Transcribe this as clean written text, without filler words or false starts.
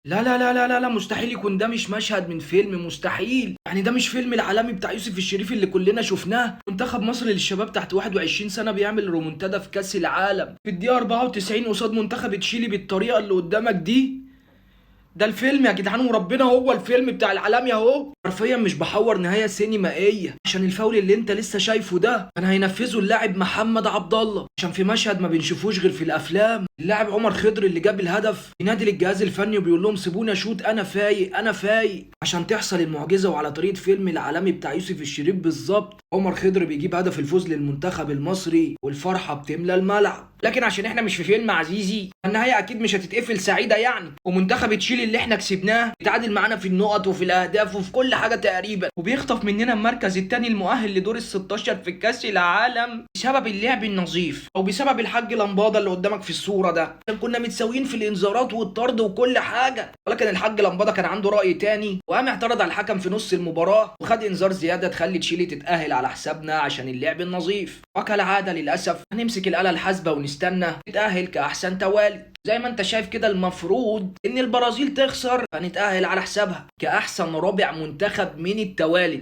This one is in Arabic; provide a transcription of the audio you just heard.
لا لا لا لا لا لا، مستحيل يكون ده مش مشهد من فيلم، مستحيل. يعني ده مش فيلم العالمي بتاع يوسف الشريف اللي كلنا شفناه؟ منتخب مصر للشباب تحت 21 سنة بيعمل رومونتادا في كأس العالم في الدقيقة 94 قصاد منتخب تشيلي بالطريقة اللي قدامك دي. ده الفيلم يا جدعان، وربنا هو الفيلم بتاع العالمي اهو. حرفيا مش بحور نهايه سينمائيه، عشان الفاول اللي انت لسه شايفه ده كان هينفذه اللاعب محمد عبد الله، عشان في مشهد ما بنشوفوش غير في الافلام. اللاعب عمر خضر اللي جاب الهدف بينادي للجهاز الفني وبيقول لهم سيبوني اشوط، انا فايق انا فايق، عشان تحصل المعجزه. وعلى طريقه فيلم العالمي بتاع يوسف الشريف بالظبط، عمر خضر بيجيب هدف الفوز للمنتخب المصري والفرحه بتملى الملعب. لكن عشان احنا مش في فيلم عزيزي، النهايه اكيد مش هتتقفل سعيده يعني، ومنتخب تشيلي اللي احنا كسبناه بيتعادل معانا في النقط وفي الاهداف وفي كل حاجه تقريبا، وبيخطف مننا المركز الثاني المؤهل لدور ال 16 في كاس العالم بسبب اللعب النظيف، او بسبب الحاج لمباده اللي قدامك في الصوره ده. عشان كنا متساويين في الانذارات والطرد وكل حاجه، ولكن الحاج لمباده كان عنده راي تاني وقام اعترض على الحكم في نص المباراه وخد انذار زياده تخلي تشيلي تتاهل على حسابنا عشان اللعب النظيف. وكالعاده للاسف هنمسك الاله الحاسبه ونستنى نتاهل كاحسن توالد. زي ما انت شايف كده، المفروض ان البرازيل تخسر فنتأهل على حسابها كأحسن رابع منتخب من التوالد.